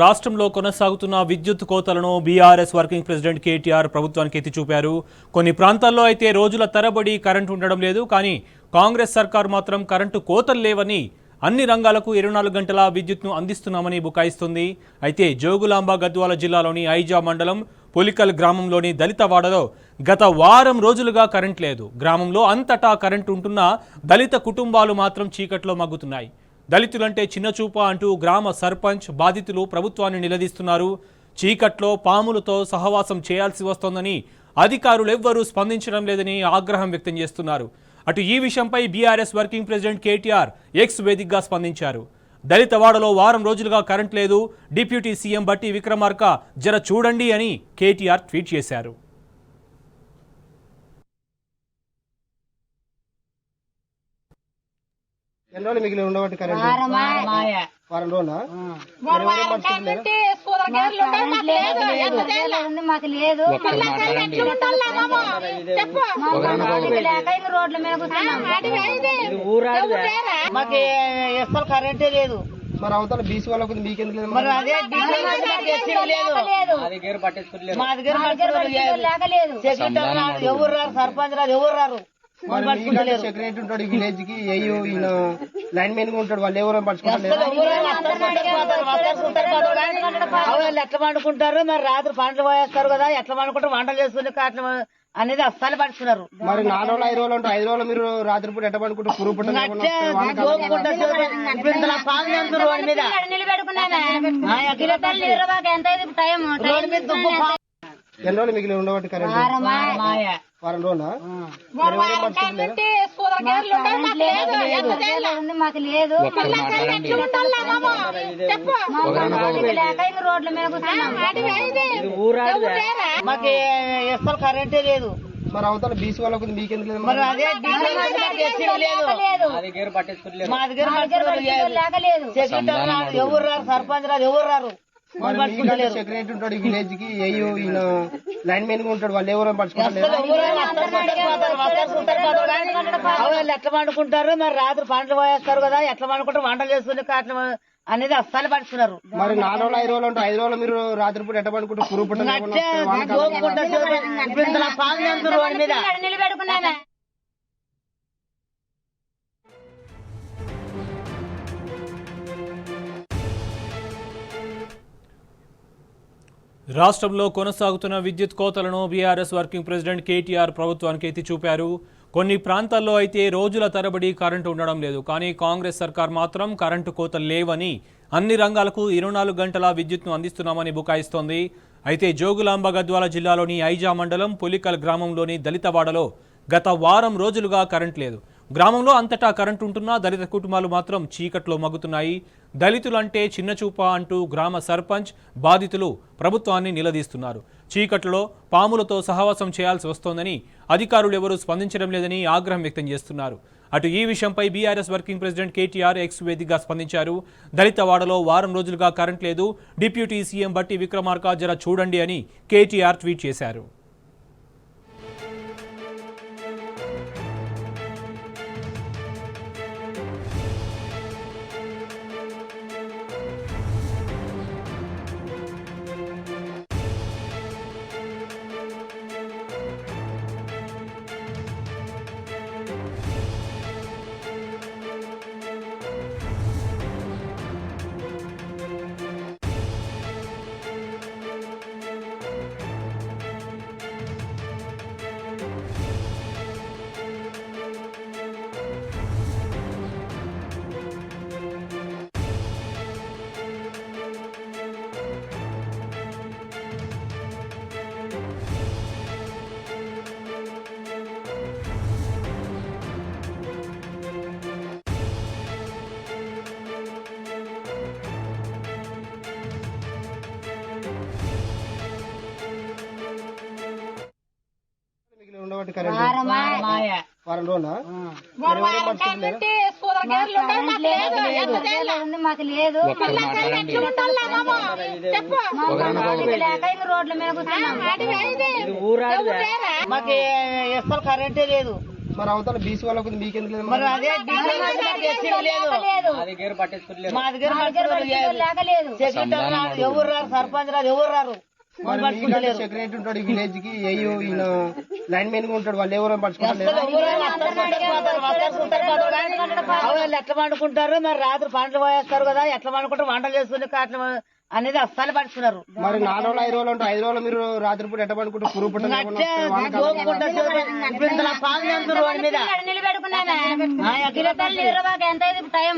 రాష్ట్రంలో కొనసాగుతున్న విద్యుత్ కోతలను బీఆర్ఎస్ వర్కింగ్ ప్రెసిడెంట్ కేటీఆర్ ప్రభుత్వానికి ఎత్తి చూపారు. కొన్ని ప్రాంతాల్లో అయితే రోజుల తరబడి కరెంటు ఉండడం లేదు. కానీ కాంగ్రెస్ సర్కారు మాత్రం కరెంటు కోతలు లేవని, అన్ని రంగాలకు 24 గంటల విద్యుత్ను అందిస్తున్నామని బుకాయిస్తుంది. అయితే జోగులాంబ గద్వాల జిల్లాలోని ఐజా మండలం పులికల్ గ్రామంలోని దళితవాడలో గత వారం రోజులుగా కరెంట్ లేదు. గ్రామంలో అంతటా కరెంటు ఉంటున్నా దళిత కుటుంబాలు మాత్రం చీకట్లో మగ్గుతున్నాయి. దళితులంటే చిన్నచూప అంటూ గ్రామ సర్పంచ్ బాధితులు ప్రభుత్వాన్ని నిలదీస్తున్నారు. చీకట్లో పాములతో సహవాసం చేయాల్సి వస్తోందని అధికారులు ఎవ్వరూ స్పందించడం లేదని ఆగ్రహం వ్యక్తం చేస్తున్నారు. అటు ఈ విషయంపై BRS working president KTR X వేదికగా స్పందించారు. దళితవాడలో వారం రోజులుగా కరెంట్ లేదు, డిప్యూటీ సీఎం బట్టి విక్రమార్క జర చూడండి అని కేటీఆర్ ట్వీట్ చేశారు. ఎన్ని రోజులు మిగిలి ఉండబట్టి కరెంట్ వారం రోజుల మాకు లేదు. రోడ్ల మీద మాకు అసలు కరెంటే లేదు. మరి అవతల బీసీ వాళ్ళకు మీకెందుకు లేదు? మరి అదే మా దగ్గర ఎవరు రారు, సర్పంచ్ రాదు, ఎవరు రారు. సెక్రటరీ ఉంటాడు విలేజ్ కి, అయ్యో ఈయన లైన్ మెయిన్ గా ఉంటాడు, వాళ్ళు ఎవరో పడుచుకుంటారు. ఎట్లా పండుకుంటారు మరి? రాత్రి పంటలు పోయేస్తారు కదా, ఎట్లా పండుకుంటారు? వంటలు చేసుకుని అట్లా అనేది అస్సలు పడుతున్నారు. మరి 4 రోజులు 5 రోజులు ఉంటారు. 5 రోజులు మీరు రాత్రిపూట ఎట్ట పడుకుంటారు? పురుగు పుట్ట ఎన్ని రోజులు మిగిలి ఉండబట్టి కరెంట్ వారం రోజుల మాకు లేదు. రోడ్ల మీద మాకు అసలు కరెంటే లేదు. మరి అవతల బీసీ వాళ్ళకు మీకెందుకు లేదు? మరి అదే మా దగ్గర ఎవరు రారు, సర్పంచ్ రాదు, ఎవరు రారు. సెక్రటరీ ఉంటాడు విలేజ్ కి, అయ్యో ఈయన లైన్ మెయిన్ గా ఉంటాడు, వాళ్ళు ఎవరో పడుచుకుంటారు. ఎట్లా పండుకుంటారు మరి? రాత్రి పంటలు పోయేస్తారు కదా, ఎట్లా పండుకుంటారు? వంటలు చేసుకుని అట్లా అనేది అస్సలు పడుతున్నారు. మరి 4 రోజులు 5 రోజులు ఉంటారు. 5 రోజులు మీరు రాత్రిపూట ఎట్ట పడుకుంటారు? పురుగు పుట్ట నిలబెడుకున్నా. రాష్ట్రంలో కొనసాగుతున్న విద్యుత్ కోతలను బీఆర్ఎస్ వర్కింగ్ ప్రెసిడెంట్ కేటీఆర్ ప్రభుత్వానికి ఎత్తి చూపారు. కొన్ని ప్రాంతాల్లో అయితే రోజుల తరబడి కరెంటు ఉండడం లేదు. కానీ కాంగ్రెస్ సర్కార్ మాత్రం కరెంటు కోతలు లేవని, అన్ని రంగాలకు 24 గంటల విద్యుత్ను అందిస్తున్నామని బుకాయిస్తోంది. అయితే జోగులాంబ గద్వాల జిల్లాలోని ఐజా మండలం పులికల్ గ్రామంలోని దళితవాడలో గత వారం రోజులుగా కరెంట్ లేదు. గ్రామంలో అంతటా కరెంటు ఉంటున్నా దళిత కుటుంబాలు మాత్రం చీకట్లో మగ్గుతున్నాయి. దళితులంటే చిన్నచూప అంటూ గ్రామ సర్పంచ్ బాధితులు ప్రభుత్వాన్ని నిలదీస్తున్నారు. చీకట్లో పాములతో సహవాసం చేయాల్సి వస్తోందని అధికారులు ఎవరూ స్పందించడం లేదని ఆగ్రహం వ్యక్తం చేస్తున్నారు. అటు ఈ విషయంపై BRS working president KTR X వేదికగా స్పందించారు. దళితవాడలో వారం రోజులుగా కరెంట్ లేదు, డిప్యూటీ సీఎం బట్టి విక్రమార్క జర చూడండి అని కేటీఆర్ ట్వీట్ చేశారు. ఉండబట్టి కరెంట్ వారం రోజుల మాకు లేదు. రోడ్ల మీద మాకు అసలు కరెంటే లేదు. మరి అవతల బీసీ వాళ్ళకు మీకెందుకు లేదు? మరి అదే బీసీ వాళ్ళకి మాకు ఎస్సీ లేదు. మా దగ్గర లేకలేదు. సెక్రటరీ రాదు, ఎవరు రారు, సర్పంచ్ రాదు, ఎవరు రారు. సెక్రటరీ ఉంటాడు విలేజ్ కి, అయ్యో ఈయన లైన్ మెన్ ఉంటాడు, వాళ్ళు ఎవరు పడుచుకుంటారు. వాళ్ళు ఎట్లా పండుకుంటారు, మరి రాత్రి పంటలు పోయేస్తారు కదా, ఎట్లా పండుకుంటారు, వంటలు చేసుకుని అట్లా అనేది అస్సలు పడుతున్నారు. మరి 4 రోజులు 5 రోజులు ఉంటారు, 5 రోజులు మీరు రాత్రిపూట ఎట్ట పడుకుంటారు? పురుగు పుట్ట నిలబెట్టుకున్నాను ఎంత టైం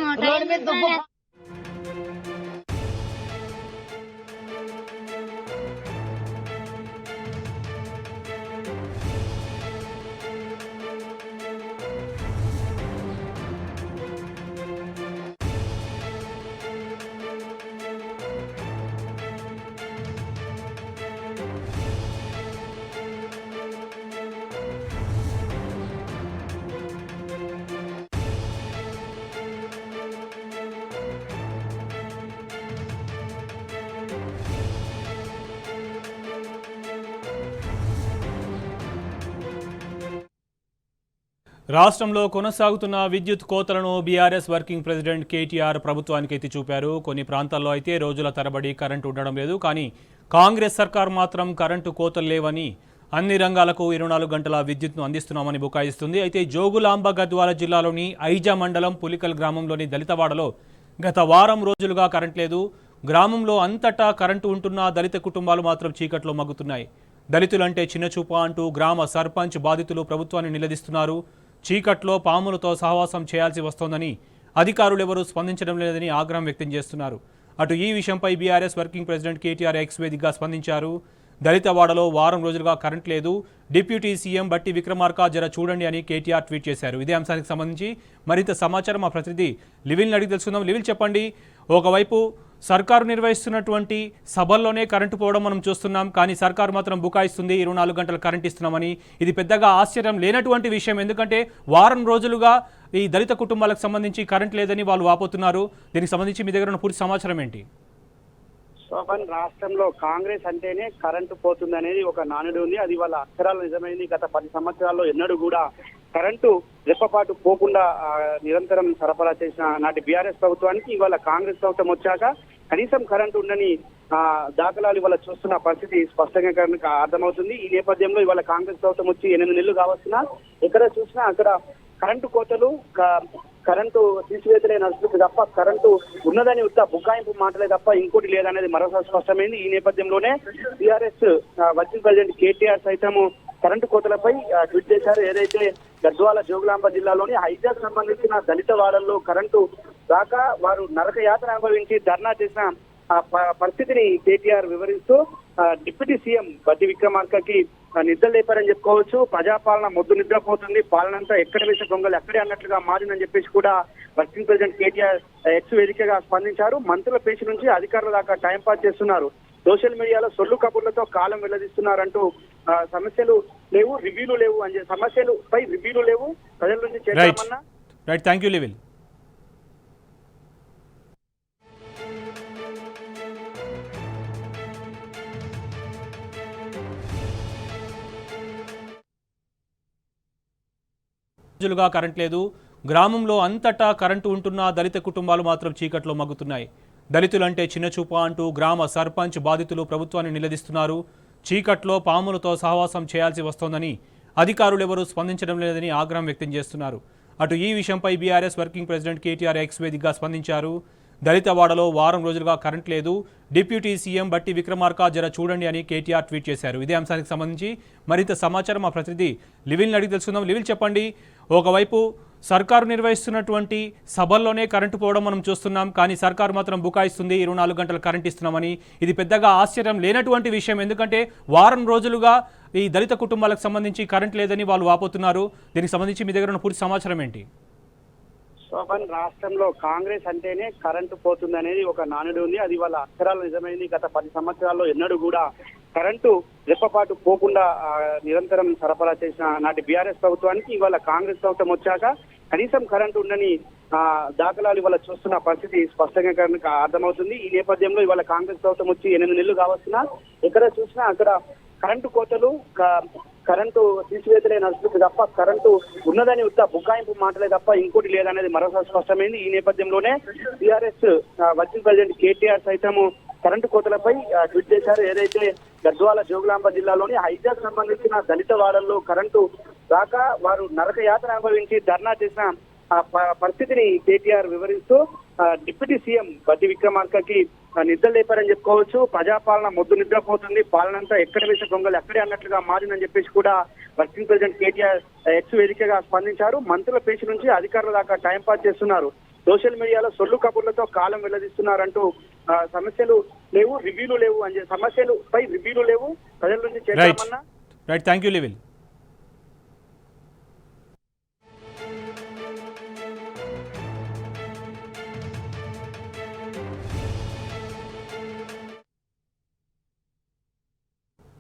రాష్ట్రంలో కొనసాగుతున్న విద్యుత్ కోతలను బీఆర్ఎస్ వర్కింగ్ ప్రెసిడెంట్ కేటీఆర్ ప్రభుత్వానికి ఎత్తి చూపారు. కొన్ని ప్రాంతాల్లో అయితే రోజుల తరబడి కరెంటు ఉండడం లేదు, కానీ కాంగ్రెస్ సర్కార్ మాత్రం కరెంటు కోతలు లేవని, అన్ని రంగాలకు 24 గంటల విద్యుత్ను అందిస్తున్నామని బుకాయిస్తుంది. అయితే జోగులాంబ గద్వాల జిల్లాలోని ఐజా మండలం పులికల్ గ్రామంలోని దళితవాడలో గత వారం రోజులుగా కరెంట్ లేదు. గ్రామంలో అంతటా కరెంటు ఉంటున్న దళిత కుటుంబాలు మాత్రం చీకట్లో మగ్గుతున్నాయి. దళితులంటే చిన్నచూప అంటూ గ్రామ సర్పంచ్ బాధితులు ప్రభుత్వాన్ని నిలదీస్తున్నారు. చీకట్లో పాములతో సహవాసం చేయాల్సి వస్తోందని, అధికారులు ఎవరూ స్పందించడం లేదని ఆగ్రహం వ్యక్తం చేస్తున్నారు. అటు ఈ విషయంపై BRS working president KTR X వేదికగా స్పందించారు. దళితవాడలో వారం రోజులుగా కరెంట్ లేదు, డిప్యూటీ సీఎం బట్టి విక్రమార్క జర చూడండి అని కేటీఆర్ ట్వీట్ చేశారు. ఇదే అంశానికి సంబంధించి మరింత సమాచారం మా ప్రతినిధి లివిల్ని అడిగి తెలుసుకుందాం. లివిల్, చెప్పండి, ఒకవైపు సర్కారు నిర్వహిస్తున్నటువంటి సభల్లోనే కరెంటు పోవడం మనం చూస్తున్నాం, కానీ సర్కారు మాత్రం బుకాయిస్తుంది 24 గంటలు కరెంట్ ఇస్తున్నామని. ఇది పెద్దగా ఆశ్చర్యం లేనటువంటి విషయం, ఎందుకంటే వారం రోజులుగా ఈ దళిత కుటుంబాలకు సంబంధించి కరెంట్ లేదని వాళ్ళు వాపోతున్నారు. దీనికి సంబంధించి మీ దగ్గర ఉన్న పూర్తి సమాచారం ఏంటి? శోభన్, రాష్ట్రంలో కాంగ్రెస్ అంటేనే కరెంటు పోతుంది అనేది ఒక నానుడి ఉంది. అది వాళ్ళ అక్షరాలు నిజమైంది. గత 10 సంవత్సరాల్లో ఎన్నడూ కూడా కరెంటు రెప్పపాటు పోకుండా నిరంతరం సరఫరా చేసిన నాటి బీఆర్ఎస్ ప్రభుత్వానికి ఇవాళ కాంగ్రెస్ ప్రభుత్వం వచ్చాక కనీసం కరెంటు ఉండని దాఖలాలు ఇవాళ చూస్తున్న పరిస్థితి స్పష్టంగా అర్థమవుతుంది. ఈ నేపథ్యంలో ఇవాళ కాంగ్రెస్ ప్రభుత్వం వచ్చి 8 నెలలు కావస్తున్నా ఎక్కడ చూసినా అక్కడ కరెంటు కోతలు, కరెంటు తీసివేతలే నడుస్తుంది తప్ప కరెంటు ఉన్నదని ఉత్త బుకాయింపు మాటలే తప్ప ఇంకోటి లేదనేది మరోసారి స్పష్టమైంది. ఈ నేపథ్యంలోనే టీఆర్ఎస్ వర్కింగ్ ప్రెసిడెంట్ కేటీఆర్ సైతము కరెంటు కోతలపై ట్వీట్ చేశారు. ఏదైతే గద్వాల జోగులాంబ జిల్లాలోని హైజాక్ సంబంధించిన దళిత వాడల్లో కరెంటు రాక వారు నరక యాత్ర అనుభవించి ధర్నా చేసిన పరిస్థితిని కేటీఆర్ వివరిస్తూ డిప్యూటీ సీఎం బట్టి విక్రమార్కకి నిద్ర లేపారని చెప్పుకోవచ్చు. ప్రజాపాలన మొద్దు నిద్రపోతుంది, పాలనంతా ఎక్కడ వేసే దొంగలు ఎక్కడే అన్నట్లుగా మారిందని చెప్పేసి కూడా వర్కింగ్ ప్రెసిడెంట్ కేటీఆర్ ఎక్స్ వేదికగా స్పందించారు. మంత్రుల పేషి నుంచి అధికారుల దాకా టైం పాస్ చేస్తున్నారు, సోషల్ మీడియాలో సొల్లు కబుర్లతో కాలం వెల్లదిస్తున్నారంటూ సమస్యలు లేవు, రివ్యూలు లేవు అని సమస్యలపై రివ్యూలు లేవు, ప్రజల నుంచి చేద్దామన్నా. రైట్, థ్యాంక్ యూ లివిల్. రోజులుగా కరెంట్ లేదు, గ్రామంలో అంతటా కరెంటు ఉంటున్న దళిత కుటుంబాలు మాత్రం చీకట్లో మగ్గుతున్నాయి. దళితులంటే చిన్నచూప అంటూ గ్రామ సర్పంచ్ బాధితులు ప్రభుత్వాన్ని నిలదీస్తున్నారు. చీకట్లో పాములతో సహవాసం చేయాల్సి వస్తోందని, అధికారులు ఎవరూ స్పందించడం లేదని ఆగ్రహం వ్యక్తం చేస్తున్నారు. అటు ఈ విషయంపై BRS working president KTR X వేదికగా స్పందించారు. దళితవాడలో వారం రోజులుగా కరెంట్ లేదు, డిప్యూటీ సీఎం బట్టి విక్రమార్క జర చూడండి అని కేటీఆర్ ట్వీట్ చేశారు. ఇదే అంశానికి సంబంధించి మరింత సమాచారం మా ప్రతినిధి లివిల్ని అడిగి తెలుసుకుందాం. లివిల్, చెప్పండి, ఒకవైపు సర్కారు నిర్వహిస్తున్నటువంటి సభల్లోనే కరెంటు పోవడం మనం చూస్తున్నాం, కానీ సర్కారు మాత్రం బుకాయిస్తుంది 24 గంటలు కరెంట్ ఇస్తున్నామని. ఇది పెద్దగా ఆశ్చర్యం లేనటువంటి విషయం, ఎందుకంటే వారం రోజులుగా ఈ దళిత కుటుంబాలకు సంబంధించి కరెంట్ లేదని వాళ్ళు వాపోతున్నారు. దీనికి సంబంధించి మీ దగ్గర ఉన్న పూర్తి సమాచారం ఏంటి? శోభన్, రాష్ట్రంలో కాంగ్రెస్ అంటేనే కరెంటు పోతుంది అనేది ఒక నానుడి ఉంది. అది వాళ్ళ అక్షరాలు నిజమైంది. గత 10 సంవత్సరాల్లో ఎన్నడూ కూడా కరెంటు రెప్పపాటు పోకుండా నిరంతరం సరఫరా చేసిన నాటి బీఆర్ఎస్ ప్రభుత్వానికి ఇవాళ కాంగ్రెస్ ప్రభుత్వం వచ్చాక కనీసం కరెంటు ఉండని దాఖలాలు ఇవాళ చూస్తున్న పరిస్థితి స్పష్టంగా అర్థమవుతుంది. ఈ నేపథ్యంలో ఇవాళ కాంగ్రెస్ ప్రభుత్వం వచ్చి 8 నెలలు కావస్తున్నా ఎక్కడ చూసినా అక్కడ కరెంటు కోతలు, కరెంటు తీసివేతలే నడుస్తుంది తప్ప కరెంటు ఉన్నదని ఉత్త బుకాయింపు మాటలే తప్ప ఇంకోటి లేదనేది మరోసారి స్పష్టమైంది. ఈ నేపథ్యంలోనే టీఆర్ఎస్ వర్కింగ్ ప్రెసిడెంట్ కేటీఆర్ సైతము కరెంటు కోతలపై ట్వీట్ చేశారు. ఏదైతే గద్వాల జోగులాంబ జిల్లాలోని హైజాక్ సంబంధించిన దళిత వాడల్లో కరెంటు రాక వారు నరక యాతన అనుభవించి ధర్నా చేసిన పరిస్థితిని కేటీఆర్ వివరిస్తూ డిప్యూటీ సీఎం బట్టి విక్రమార్కకి నిద్ర లేపారని చెప్పుకోవచ్చు. ప్రజాపాలన మొద్దు నిద్రపోతుంది, పాలనంతా ఎక్కడ వేసే దొంగలు ఎక్కడే అన్నట్లుగా మారిందని చెప్పేసి కూడా వర్కింగ్ ప్రెసిడెంట్ కేటీఆర్ ఎక్స్ వేదికగా స్పందించారు. మంత్రుల పేచి నుంచి అధికారుల దాకా టైం పాస్ చేస్తున్నారు, సోషల్ మీడియాలో సొల్లు కబుర్లతో కాలం వెల్లదిస్తున్నారంటూ సమస్యలు లేవు, రివ్యూలు లేవు అని సమస్యలు పై రివ్యూలు లేవు, ప్రజల నుంచి చేద్దామన్నా రైట్. Thank you లివిల్.